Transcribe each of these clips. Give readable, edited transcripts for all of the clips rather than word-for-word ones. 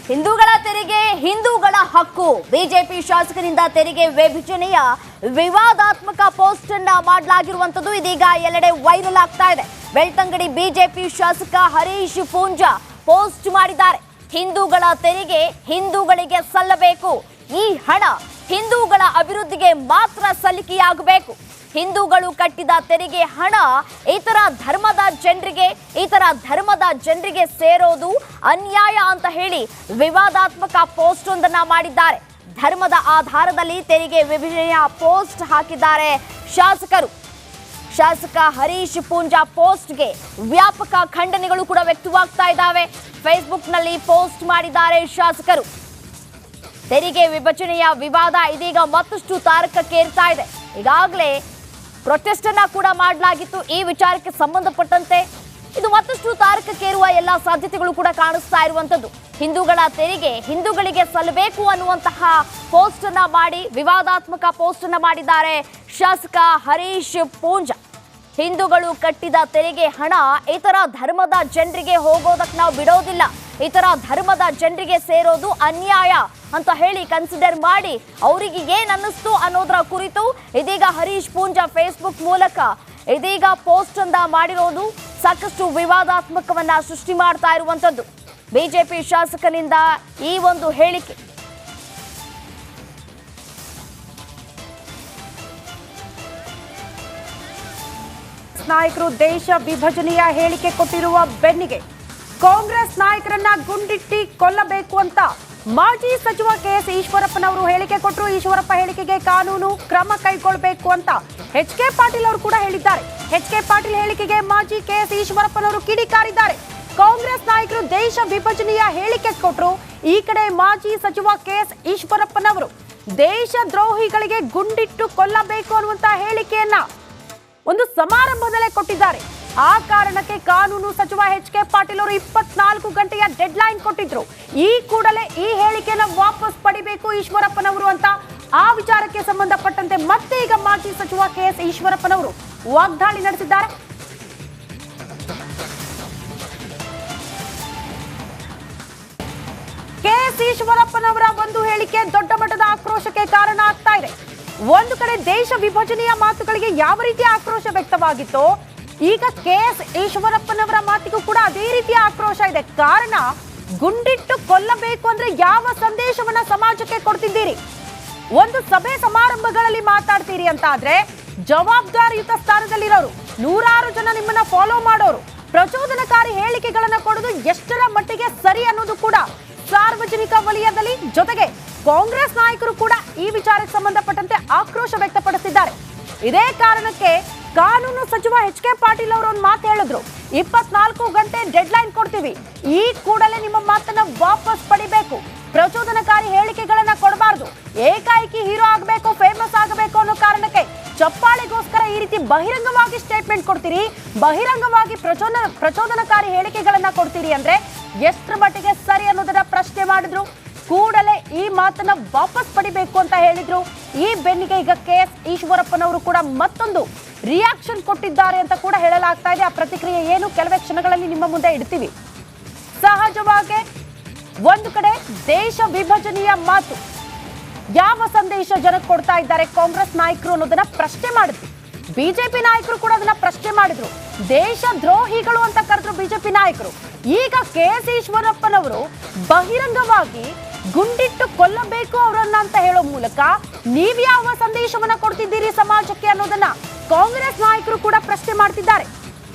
ಹಿಂದೂಗಳ ತೆರಿಗೆ ಹಿಂದೂಗಳ ಹಕ್ಕು. ಬಿಜೆಪಿ ಶಾಸಕರಿಂದ ತೆರಿಗೆ ವಿಭಜನೆಯ ವಿವಾದಾತ್ಮಕ ಪೋಸ್ಟ್ ಅನ್ನ ಮಾಡಲಾಗಿರುವಂತದ್ದು ಇದೀಗ ಎಲ್ಲೆಡೆ ವೈರಲ್ ಆಗ್ತಾ ಇದೆ. ಬೆಳ್ತಂಗಡಿ ಬಿಜೆಪಿ ಶಾಸಕ ಹರೀಶ್ ಪೂಂಜಾ ಪೋಸ್ಟ್ ಮಾಡಿದ್ದಾರೆ. ಹಿಂದೂಗಳ ತೆರಿಗೆ ಹಿಂದೂಗಳಿಗೆ ಸಲ್ಲಬೇಕು. ಈ ಹಣ ಹಿಂದೂಗಳ ಅಭಿವೃದ್ಧಿಗೆ ಮಾತ್ರ ಸಲ್ಲಿಕೆಯಾಗಬೇಕು. ಹಿಂದೂಗಳು ಕಟ್ಟಿದ ತೆರಿಗೆ ಹಣ ಇತರ ಧರ್ಮದ ಜನರಿಗೆ ಸೇರೋದು ಅನ್ಯಾಯ ಅಂತ ಹೇಳಿ ವಿವಾದಾತ್ಮಕ ಪೋಸ್ಟ್ ಒಂದನ್ನ ಮಾಡಿದ್ದಾರೆ. ಧರ್ಮದ ಆಧಾರದಲ್ಲಿ ತೆರಿಗೆ ವಿಭಜನೆಯ ಪೋಸ್ಟ್ ಹಾಕಿದ್ದಾರೆ ಶಾಸಕರು. ಶಾಸಕ ಹರೀಶ್ ಪೂಂಜಾ ಪೋಸ್ಟ್ಗೆ ವ್ಯಾಪಕ ಖಂಡನೆಗಳು ಕೂಡ ವ್ಯಕ್ತವಾಗ್ತಾ ಇದ್ದಾವೆ. ಫೇಸ್ಬುಕ್ನಲ್ಲಿ ಪೋಸ್ಟ್ ಮಾಡಿದ್ದಾರೆ ಶಾಸಕರು. ತೆರಿಗೆ ವಿಭಜನೆಯ ವಿವಾದ ಇದೀಗ ಮತ್ತಷ್ಟು ತಾರಕಕ್ಕೇರ್ತಾ ಇದೆ. ಈಗಾಗಲೇ ಪ್ರೊಟೆಸ್ಟ್ ಅನ್ನ ಕೂಡ ಮಾಡಲಾಗಿತ್ತು. ಈ ವಿಚಾರಕ್ಕೆ ಸಂಬಂಧಪಟ್ಟಂತೆ ಇದು ಮತ್ತಷ್ಟು ತಾರಕಕ್ಕೇರುವ ಎಲ್ಲ ಸಾಧ್ಯತೆಗಳು ಕೂಡ ಕಾಣಿಸ್ತಾ ಇರುವಂತದ್ದು. ಹಿಂದೂಗಳ ತೆರಿಗೆ ಹಿಂದೂಗಳಿಗೆ ಸಲ್ಲಬೇಕು ಅನ್ನುವಂತಹ ಪೋಸ್ಟ್ ಅನ್ನ ಮಾಡಿ ವಿವಾದಾತ್ಮಕ ಪೋಸ್ಟ್ ಅನ್ನ ಮಾಡಿದ್ದಾರೆ ಶಾಸಕ ಹರೀಶ್ ಪೂಂಜಾ. ಹಿಂದೂಗಳು ಕಟ್ಟಿದ ತೆರಿಗೆ ಹಣ ಇತರ ಧರ್ಮದ ಜನರಿಗೆ ಹೋಗೋದಕ್ಕೆ ನಾವು ಬಿಡೋದಿಲ್ಲ. ಇತರ ಧರ್ಮದ ಜನರಿಗೆ ಸೇರೋದು ಅನ್ಯಾಯ ಅಂತ ಹೇಳಿ ಕನ್ಸಿಡರ್ ಮಾಡಿ ಅವರಿಗೆ ಏನ್ ಅನ್ನಿಸ್ತು ಅನ್ನೋದರ ಕುರಿತು ಇದೀಗ ಹರೀಶ್ ಪೂಂಜಾ ಫೇಸ್ಬುಕ್ ಮೂಲಕ ಇದೀಗ ಪೋಸ್ಟ್ ಅನ್ನ ಮಾಡಿರೋದು ಸಾಕಷ್ಟು ವಿವಾದಾತ್ಮಕವನ್ನ ಸೃಷ್ಟಿ ಮಾಡ್ತಾ ಇರುವಂತದ್ದು. ಬಿಜೆಪಿ ಶಾಸಕನಿಂದ ಈ ಒಂದು ಹೇಳಿಕೆ. ನಾಯಕರು ದೇಶ ವಿಭಜನೆಯ ಹೇಳಿಕೆ ಕೊಟ್ಟಿರುವ ಬೆನ್ನಿಗೆ ಕಾಂಗ್ರೆಸ್ ನಾಯಕರನ್ನ ಗುಂಡಿಟ್ಟಿ ಕೊಲ್ಲಬೇಕು ಅಂತ ಮಾಜಿ ಸಚಿವ ಕೆಎಸ್ ಈಶ್ವರಪ್ಪನವರು ಹೇಳಿಕೆ ಕೊಟ್ಟರು. ಈಶ್ವರಪ್ಪ ಹೇಳಿಕೆಗೆ ಕಾನೂನು ಕ್ರಮ ಕೈಗೊಳ್ಳಬೇಕು ಅಂತ ಎಚ್.ಕೆ. ಪಾಟೀಲ್ ಅವರು ಕೂಡ ಹೇಳಿದ್ದಾರೆ. ಎಚ್.ಕೆ. ಪಾಟೀಲ್ ಹೇಳಿಕೆಗೆ ಮಾಜಿ ಕೆಎಸ್ ಈಶ್ವರಪ್ಪನವರು ಕಿಡಿಕಾರಿದ್ದಾರೆ. ಕಾಂಗ್ರೆಸ್ ನಾಯಕರು ದೇಶ ವಿಭಜನೆಯ ಹೇಳಿಕೆ ಕೊಟ್ಟರು. ಈ ಕಡೆ ಮಾಜಿ ಸಚಿವ ಕೆಎಸ್ ಈಶ್ವರಪ್ಪನವರು ದೇಶ ದ್ರೋಹಿಗಳಿಗೆ ಗುಂಡಿಟ್ಟು ಕೊಲ್ಲಬೇಕು ಅನ್ನುವಂತ ಹೇಳಿಕೆಯನ್ನ ಒಂದು ಸಮಾರಂಭದಲ್ಲೇ ಕೊಟ್ಟಿದ್ದಾರೆ. ಆ ಕಾರಣಕ್ಕೆ ಕಾನೂನು ಸಚಿವ ಎಚ್.ಕೆ. ಪಾಟೀಲ್ ಅವರು 24 ಗಂಟೆಯ ಡೆಡ್ ಲೈನ್ ಕೊಟ್ಟಿದ್ರು. ಈ ಕೂಡಲೇ ಈ ಹೇಳಿಕೆಯನ್ನು ವಾಪಸ್ ಪಡಿಬೇಕು ಈಶ್ವರಪ್ಪನವರು ಅಂತ ಆ ವಿಚಾರಕ್ಕೆ ಸಂಬಂಧಪಟ್ಟಂತೆ ಮತ್ತೆ ಈಗ ಮಾಜಿ ಸಚಿವ ಕೆಎಸ್ ಈಶ್ವರಪ್ಪನವರು ವಾಗ್ದಾಳಿ ನಡೆಸಿದ್ದಾರೆ. ಕೆಎಸ್ ಈಶ್ವರಪ್ಪನವರ ಒಂದು ಹೇಳಿಕೆ ದೊಡ್ಡ ಮಟ್ಟದ ಆಕ್ರೋಶಕ್ಕೆ ಕಾರಣ ಆಗ್ತಾ ಇದೆ. ಒಂದು ಕಡೆ ದೇಶ ವಿಭಜನೆಯ ಮಾತುಗಳಿಗೆ ಯಾವ ರೀತಿಯ ಆಕ್ರೋಶ ವ್ಯಕ್ತವಾಗಿತ್ತೋ ಈಗ ಕೆಎಸ್ ಈಶ್ವರಪ್ಪನವರ ಮಾತಿಗೂ ಕೂಡ ಅದೇ ರೀತಿಯ ಆಕ್ರೋಶ ಇದೆ. ಕಾರಣ ಗುಂಡಿಟ್ಟು ಕೊಲ್ಲಬೇಕು ಅಂದ್ರೆ ಯಾವ ಸಂದೇಶವನ್ನ ಸಮಾಜಕ್ಕೆ ಕೊಡ್ತಿದ್ದೀರಿ? ಒಂದು ಸಭೆ ಸಮಾರಂಭಗಳಲ್ಲಿ ಮಾತಾಡ್ತೀರಿ ಅಂತ ಆದ್ರೆ ಜವಾಬ್ದಾರಿಯುತ ಸ್ಥಾನದಲ್ಲಿರೋರು, ನೂರಾರು ಜನ ನಿಮ್ಮನ್ನ ಫಾಲೋ ಮಾಡೋರು ಪ್ರಚೋದನಕಾರಿ ಹೇಳಿಕೆಗಳನ್ನ ಕೊಡೋದು ಎಷ್ಟರ ಮಟ್ಟಿಗೆ ಸರಿ ಅನ್ನೋದು ಕೂಡ ಸಾರ್ವಜನಿಕ ವಲಯದಲ್ಲಿ, ಜೊತೆಗೆ ಕಾಂಗ್ರೆಸ್ ನಾಯಕರು ಕೂಡ ಈ ವಿಚಾರಕ್ಕೆ ಸಂಬಂಧಪಟ್ಟಂತೆ ಆಕ್ರೋಶ ವ್ಯಕ್ತಪಡಿಸಿದ್ದಾರೆ. ಇದೇ ಕಾರಣಕ್ಕೆ ಕಾನೂನು ಸಚಿವ ಎಚ್.ಕೆ. ಪಾಟೀಲ್ ಅವರು ಒಂದು ಮಾತು ಹೇಳಿದ್ರು, 24 ಗಂಟೆ ಡೆಡ್ ಲೈನ್ ಕೊಡ್ತೀವಿ, ಈ ಕೂಡಲೇ ನಿಮ್ಮ ಮಾತನ್ನ ವಾಪಸ್ ಪಡಿಬೇಕು, ಪ್ರಚೋದನಕಾರಿ ಹೇಳಿಕೆಗಳನ್ನ ಕೊಡಬಾರ್ದು, ಏಕಾಏಕಿ ಹೀರೋ ಆಗಬೇಕು, ಫೇಮಸ್ ಆಗಬೇಕು ಅನ್ನೋ ಕಾರಣಕ್ಕೆ ಚಪ್ಪಾಳೆಗೋಸ್ಕರ ಈ ರೀತಿ ಬಹಿರಂಗವಾಗಿ ಸ್ಟೇಟ್ಮೆಂಟ್ ಕೊಡ್ತೀರಿ, ಬಹಿರಂಗವಾಗಿ ಪ್ರಚೋದನಕಾರಿ ಹೇಳಿಕೆಗಳನ್ನ ಕೊಡ್ತೀರಿ ಅಂದ್ರೆ ಎಷ್ಟರ ಮಟ್ಟಿಗೆ ಸರಿ ಅನ್ನೋದನ್ನ ಪ್ರಶ್ನೆ ಮಾಡಿದ್ರು. ಕೂಡಲೇ ಈ ಮಾತನ್ನ ವಾಪಸ್ ಪಡಿಬೇಕು ಅಂತ ಹೇಳಿದ್ರು. ಈ ಬೆನ್ನಿಗೆ ಈಗ ಕೆಎಸ್ ಈಶ್ವರಪ್ಪನವರು ಕೂಡ ಮತ್ತೊಂದು ರಿಯಾಕ್ಷನ್ ಕೊಟ್ಟಿದ್ದಾರೆ ಅಂತ ಕೂಡ ಹೇಳಲಾಗ್ತಾ ಇದೆ. ಆ ಪ್ರತಿಕ್ರಿಯೆ ಏನು ಕೆಲವೇ ಕ್ಷಣಗಳಲ್ಲಿ ನಿಮ್ಮ ಮುಂದೆ ಇಡ್ತೀವಿ. ಸಹಜವಾಗಿ ಒಂದು ಕಡೆ ದೇಶ ವಿಭಜನೆಯ ಮಾತು ಯಾವ ಸಂದೇಶ ಜನಕ್ಕೆ ಕೊಡ್ತಾ ಇದ್ದಾರೆ ಕಾಂಗ್ರೆಸ್ ನಾಯಕರು ಅನ್ನೋದನ್ನ ಪ್ರಶ್ನೆ ಮಾಡಿದ್ರು. ಬಿಜೆಪಿ ನಾಯಕರು ಕೂಡ ಅದನ್ನ ಪ್ರಶ್ನೆ ಮಾಡಿದ್ರು. ದೇಶ ದ್ರೋಹಿಗಳು ಅಂತ ಕರೆದ್ರು ಬಿಜೆಪಿ ನಾಯಕರು. ಈಗ ಕೆಎಸ್ ಈಶ್ವರಪ್ಪನವರು ಬಹಿರಂಗವಾಗಿ ಗುಂಡಿಟ್ಟು ಕೊಲ್ಲಬೇಕು ಅವರನ್ನ ಅಂತ ಹೇಳೋ ಮೂಲಕ ನೀವ್ಯಾವ ಸಂದೇಶವನ್ನ ಕೊಡ್ತಿದ್ದೀರಿ ಸಮಾಜಕ್ಕೆ ಅನ್ನೋದನ್ನ ಕಾಂಗ್ರೆಸ್ ನಾಯಕರು ಕೂಡ ಪ್ರಶ್ನೆ ಮಾಡ್ತಿದ್ದಾರೆ.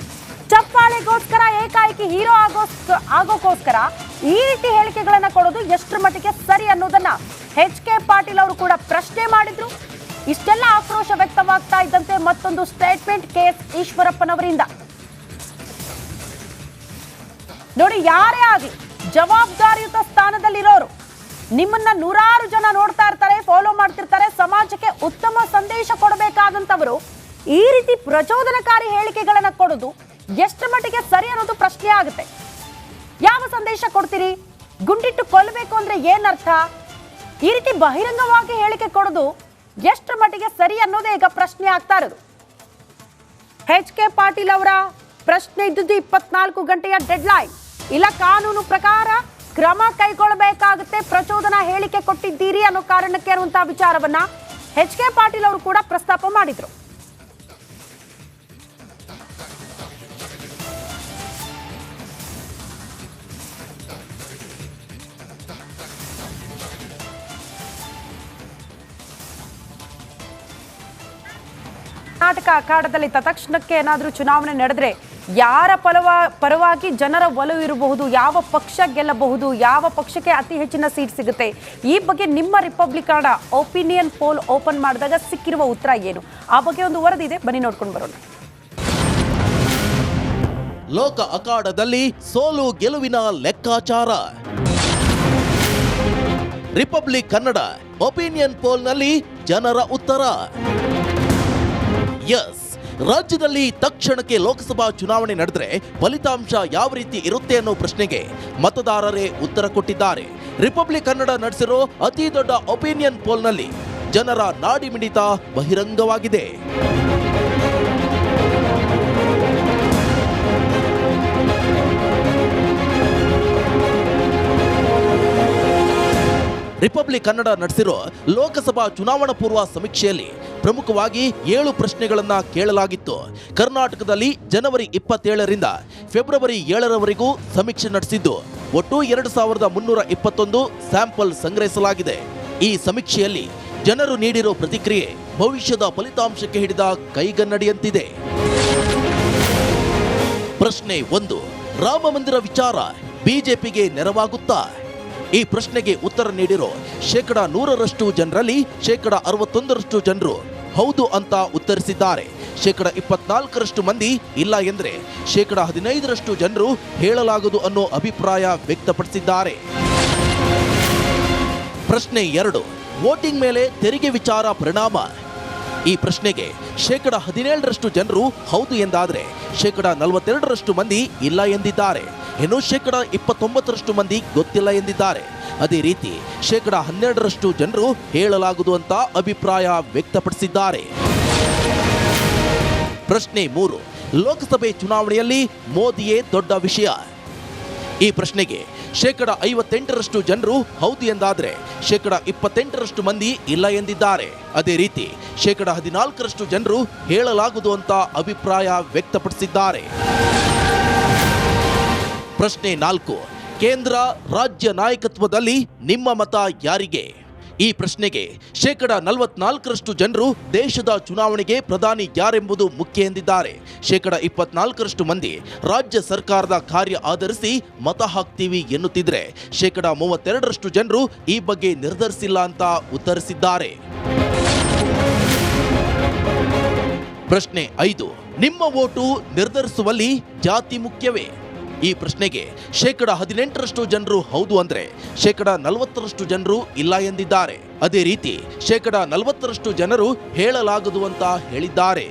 ಚಪ್ಪಾಳೆಗೋಸ್ಕರ ಏಕಾಏಕಿ ಹೀರೋ ಆಗೋಕೋಸ್ಕರ ಈ ರೀತಿ ಹೇಳಿಕೆಗಳನ್ನ ಕೊಡೋದು ಎಷ್ಟರ ಮಟ್ಟಿಗೆ ಸರಿ ಅನ್ನೋದನ್ನ ಎಚ್.ಕೆ. ಪಾಟೀಲ್ ಅವರು ಕೂಡ ಪ್ರಶ್ನೆ ಮಾಡಿದ್ರು. ಇಷ್ಟೆಲ್ಲ ಆಕ್ರೋಶ ವ್ಯಕ್ತವಾಗ್ತಾ ಇದ್ದಂತೆ ಮತ್ತೊಂದು ಸ್ಟೇಟ್ಮೆಂಟ್ ಕೆಎಸ್ ಈಶ್ವರಪ್ಪನವರಿಂದ. ನೋಡಿ, ಯಾರೇ ಆಗಲಿ ಜವಾಬ್ದಾರಿಯುತ ಸ್ಥಾನದಲ್ಲಿರೋರು, ನಿಮ್ಮನ್ನ ನೂರಾರು ಜನ ನೋಡ್ತಾ ಇರ್ತಾರೆ, ಫಾಲೋ ಮಾಡ್ತಿರ್ತಾರೆ, ಸಮಾಜಕ್ಕೆ ಉತ್ತಮ ಸಂದೇಶ ಕೊಡಬೇಕಾದಂತವರು ಈ ರೀತಿ ಪ್ರಚೋದನಕಾರಿ ಹೇಳಿಕೆಗಳನ್ನ ಕೊಡೋದು ಎಷ್ಟು ಮಟ್ಟಿಗೆ ಸರಿ ಅನ್ನೋದು ಪ್ರಶ್ನೆ ಆಗುತ್ತೆ. ಯಾವ ಸಂದೇಶ ಕೊಡ್ತೀರಿ? ಗುಂಡಿಟ್ಟು ಕೊಲ್ಲಬೇಕು ಅಂದ್ರೆ ಏನರ್ಥ? ಈ ರೀತಿ ಬಹಿರಂಗವಾಗಿ ಹೇಳಿಕೆ ಕೊಡೋದು ಎಷ್ಟು ಮಟ್ಟಿಗೆ ಸರಿ ಅನ್ನೋದೇ ಈಗ ಪ್ರಶ್ನೆ ಆಗ್ತಾ ಇರೋದು. ಎಚ್.ಕೆ. ಪಾಟೀಲ್ ಅವರ ಪ್ರಶ್ನೆ ಇದ್ದದ್ದು 24 ಗಂಟೆಯ ಡೆಡ್ ಲೈನ್. ಇಲ್ಲ ಕಾನೂನು ಪ್ರಕಾರ ಕ್ರಮ ಕೈಗೊಳ್ಳಬೇಕಾಗುತ್ತೆ, ಪ್ರಚೋದನಾ ಹೇಳಿಕೆ ಕೊಟ್ಟಿದ್ದೀರಿ ಅನ್ನೋ ಕಾರಣಕ್ಕೆ ಅನ್ನುವಂತಹ ವಿಚಾರವನ್ನ ಎಚ್.ಕೆ. ಪಾಟೀಲ್ ಅವರು ಕೂಡ ಪ್ರಸ್ತಾಪ ಮಾಡಿದ್ರು. ಕರ್ನಾಟಕ ಅಖಾಡದಲ್ಲಿ ತತ್ಕ್ಷಣಕ್ಕೆ ಏನಾದರೂ ಚುನಾವಣೆ ನಡೆದ್ರೆ ಯಾರ ಪರವಾಗಿ ಜನರ ಒಲವು ಇರಬಹುದು, ಯಾವ ಪಕ್ಷ ಗೆಲ್ಲಬಹುದು, ಯಾವ ಪಕ್ಷಕ್ಕೆ ಅತಿ ಹೆಚ್ಚಿನ ಸೀಟ್ ಸಿಗುತ್ತೆ, ಈ ಬಗ್ಗೆ ನಿಮ್ಮ republic Kannada opinion pole open ಮಾಡಿದಾಗ ಸಿಕ್ಕಿರುವ ಉತ್ತರ ಏನು? ಆ ಬಗ್ಗೆ ಒಂದು ವರದಿ ಇದೆ, ಬನ್ನಿ ನೋಡ್ಕೊಂಡು ಬರೋಣ. ಲೋಕ ಅಖಾಡದಲ್ಲಿ ಸೋಲು ಗೆಲುವಿನ ಲೆಕ್ಕಾಚಾರ. ರಿಪಬ್ಲಿಕ್ ಕನ್ನಡ ಒಪಿನಿಯನ್ ಪೋಲ್ನಲ್ಲಿ ಜನರ ಉತ್ತರ. ಎಸ್, ರಾಜ್ಯದಲ್ಲಿ ತಕ್ಷಣಕ್ಕೆ ಲೋಕಸಭಾ ಚುನಾವಣೆ ನಡೆದರೆ ಫಲಿತಾಂಶ ಯಾವ ರೀತಿ ಇರುತ್ತೆ ಅನ್ನೋ ಪ್ರಶ್ನೆಗೆ ಮತದಾರರೇ ಉತ್ತರ ಕೊಟ್ಟಿದ್ದಾರೆ. ರಿಪಬ್ಲಿಕ್ ಕನ್ನಡ ನಡೆಸಿರೋ ಅತಿ ದೊಡ್ಡ ಒಪಿನಿಯನ್ ಪೋಲ್ನಲ್ಲಿ ಜನರ ನಾಡಿ ಮಿಡಿತ ಬಹಿರಂಗವಾಗಿದೆ. ರಿಪಬ್ಲಿಕ್ ಕನ್ನಡ ನಡೆಸಿರೋ ಲೋಕಸಭಾ ಚುನಾವಣಾ ಪೂರ್ವ ಸಮೀಕ್ಷೆಯಲ್ಲಿ ಪ್ರಮುಖವಾಗಿ 7 ಪ್ರಶ್ನೆಗಳನ್ನ ಕೇಳಲಾಗಿತ್ತು. ಕರ್ನಾಟಕದಲ್ಲಿ ಜನವರಿ 27ರಿಂದ ಫೆಬ್ರವರಿ 7ರವರೆಗೂ ಸಮೀಕ್ಷೆ ನಡೆಸಿದ್ದು ಒಟ್ಟು 2321 ಸ್ಯಾಂಪಲ್ ಸಂಗ್ರಹಿಸಲಾಗಿದೆ. ಈ ಸಮೀಕ್ಷೆಯಲ್ಲಿ ಜನರು ನೀಡಿರೋ ಪ್ರತಿಕ್ರಿಯೆ ಭವಿಷ್ಯದ ಫಲಿತಾಂಶಕ್ಕೆ ಹಿಡಿದ ಕೈಗನ್ನಡಿಯಂತಿದೆ. ಪ್ರಶ್ನೆ 1, ರಾಮ ಮಂದಿರ ವಿಚಾರ ಬಿಜೆಪಿಗೆ ನೆರವಾಗುತ್ತಾ? ಈ ಪ್ರಶ್ನೆಗೆ ಉತ್ತರ ನೀಡಿರೋ 100% ಜನರಲ್ಲಿ 61% ಜನರು ಹೌದು ಅಂತ ಉತ್ತರಿಸಿದ್ದಾರೆ. 24% ಮಂದಿ ಇಲ್ಲ ಎಂದ್ರೆ 15% ಜನರು ಹೇಳಲಾಗದು ಅನ್ನೋ ಅಭಿಪ್ರಾಯ ವ್ಯಕ್ತಪಡಿಸಿದ್ದಾರೆ. ಪ್ರಶ್ನೆ 2, ವೋಟಿಂಗ್ ಮೇಲೆ ತೆರಿಗೆ ವಿಚಾರ ಪರಿಣಾಮ. ಈ ಪ್ರಶ್ನೆಗೆ 17% ಜನರು ಹೌದು ಎಂದಾದ್ರೆ 42% ಮಂದಿ ಇಲ್ಲ ಎಂದಿದ್ದಾರೆ. ಇನ್ನು 29% ಮಂದಿ ಗೊತ್ತಿಲ್ಲ ಎಂದಿದ್ದಾರೆ. ಅದೇ ರೀತಿ 12% ಜನರು ಹೇಳಲಾಗುವುದು ಅಂತ ಅಭಿಪ್ರಾಯ ವ್ಯಕ್ತಪಡಿಸಿದ್ದಾರೆ. ಪ್ರಶ್ನೆ 3, ಲೋಕಸಭೆ ಚುನಾವಣೆಯಲ್ಲಿ ಮೋದಿಯೇ ದೊಡ್ಡ ವಿಷಯ. ಈ ಪ್ರಶ್ನೆಗೆ 58% ಜನರು ಹೌದು ಎಂದಾದ್ರೆ 28% ಮಂದಿ ಇಲ್ಲ ಎಂದಿದ್ದಾರೆ. ಅದೇ ರೀತಿ 14% ಜನರು ಹೇಳಲಾಗುವುದು ಅಂತ ಅಭಿಪ್ರಾಯ ವ್ಯಕ್ತಪಡಿಸಿದ್ದಾರೆ. ಪ್ರಶ್ನೆ 4, ಕೇಂದ್ರ ರಾಜ್ಯ ನಾಯಕತ್ವದಲ್ಲಿ ನಿಮ್ಮ ಮತ ಯಾರಿಗೆ? ಈ ಪ್ರಶ್ನೆಗೆ 44% ಜನರು ದೇಶದ ಚುನಾವಣೆಗೆ ಪ್ರಧಾನಿ ಯಾರೆಂಬುದು ಮುಖ್ಯ ಎಂದಿದ್ದಾರೆ. 24% ಮಂದಿ ರಾಜ್ಯ ಸರ್ಕಾರದ ಕಾರ್ಯ ಆಧರಿಸಿ ಮತ ಹಾಕ್ತೀವಿ ಎನ್ನುತ್ತಿದ್ರೆ 32% ಜನರು ಈ ಬಗ್ಗೆ ನಿರ್ಧರಿಸಿಲ್ಲ ಅಂತ ಉತ್ತರಿಸಿದ್ದಾರೆ. ಪ್ರಶ್ನೆ 5, ನಿಮ್ಮ ವೋಟು ನಿರ್ಧರಿಸುವಲ್ಲಿ ಜಾತಿ ಮುಖ್ಯವೇ? ಈ ಪ್ರಶ್ನೆಗೆ 18% ಜನರು ಹೌದು ಅಂದ್ರೆ 40% ಜನರು ಇಲ್ಲ ಎಂದಿದ್ದಾರೆ. ಅದೇ ರೀತಿ 40% ಜನರು ಹೇಳಲಾಗದು ಅಂತ ಹೇಳಿದ್ದಾರೆ.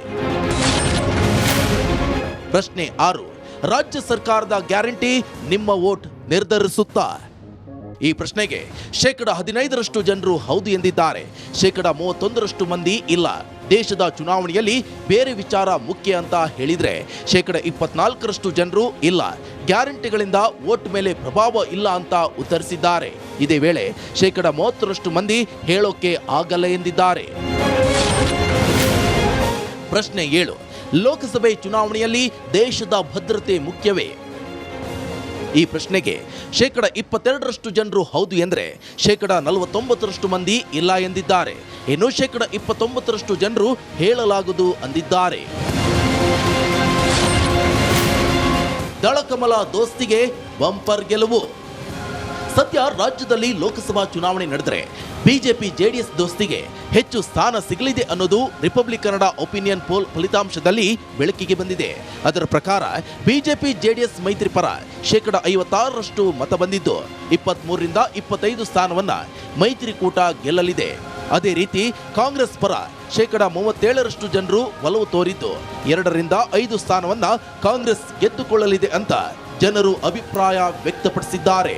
ಪ್ರಶ್ನೆ 6, ರಾಜ್ಯ ಸರ್ಕಾರದ ಗ್ಯಾರಂಟಿ ನಿಮ್ಮ ವೋಟ್ ನಿರ್ಧರಿಸುತ್ತಾ? ಈ ಪ್ರಶ್ನೆಗೆ 15% ಜನರು ಹೌದು ಎಂದಿದ್ದಾರೆ. 31% ಮಂದಿ ಇಲ್ಲ. ದೇಶದ ಚುನಾವಣೆಯಲ್ಲಿ ಬೇರೆ ವಿಚಾರ ಮುಖ್ಯ ಅಂತ ಹೇಳಿದ್ರೆ 24% ಜನರು ಇಲ್ಲ, ಗ್ಯಾರಂಟಿಗಳಿಂದ ವೋಟ್ ಮೇಲೆ ಪ್ರಭಾವ ಇಲ್ಲ ಅಂತ ಉತ್ತರಿಸಿದ್ದಾರೆ. ಇದೇ ವೇಳೆ 30% ಮಂದಿ ಹೇಳೋಕೆ ಆಗಲ್ಲ ಎಂದಿದ್ದಾರೆ. ಪ್ರಶ್ನೆ 7, ಲೋಕಸಭೆ ಚುನಾವಣೆಯಲ್ಲಿ ದೇಶದ ಭದ್ರತೆ ಮುಖ್ಯವೇ? ಈ ಪ್ರಶ್ನೆಗೆ 22% ಜನರು ಹೌದು ಎಂದ್ರೆ 49% ಮಂದಿ ಇಲ್ಲ ಎಂದಿದ್ದಾರೆ. ಇನ್ನು 29% ಜನರು ಹೇಳಲಾಗದು ಅಂದಿದ್ದಾರೆ. ದಳಕಮಲ ದೋಸ್ತಿಗೆ ಬಂಪರ್ ಗೆಲುವು. ಸದ್ಯ ರಾಜ್ಯದಲ್ಲಿ ಲೋಕಸಭಾ ಚುನಾವಣೆ ನಡೆದರೆ ಬಿಜೆಪಿ ಜೆಡಿಎಸ್ ದೋಸ್ತಿಗೆ ಹೆಚ್ಚು ಸ್ಥಾನ ಸಿಗಲಿದೆ ಅನ್ನೋದು ರಿಪಬ್ಲಿಕ್ ಕನ್ನಡ ಒಪಿನಿಯನ್ ಪೋಲ್ ಫಲಿತಾಂಶದಲ್ಲಿ ಬೆಳಕಿಗೆ ಬಂದಿದೆ. ಅದರ ಪ್ರಕಾರ ಬಿಜೆಪಿ ಜೆಡಿಎಸ್ ಮೈತ್ರಿ ಪರ 56% ಮತ ಬಂದಿದ್ದು 23ರಿಂದ 25 ಸ್ಥಾನವನ್ನ ಮೈತ್ರಿಕೂಟ ಗೆಲ್ಲಲಿದೆ. ಅದೇ ರೀತಿ ಕಾಂಗ್ರೆಸ್ ಪರ 37% ಜನರು ಒಲವು ತೋರಿದ್ದು 2ರಿಂದ 5 ಸ್ಥಾನವನ್ನ ಕಾಂಗ್ರೆಸ್ ಗೆದ್ದುಕೊಳ್ಳಲಿದೆ ಅಂತ ಜನರು ಅಭಿಪ್ರಾಯ ವ್ಯಕ್ತಪಡಿಸಿದ್ದಾರೆ.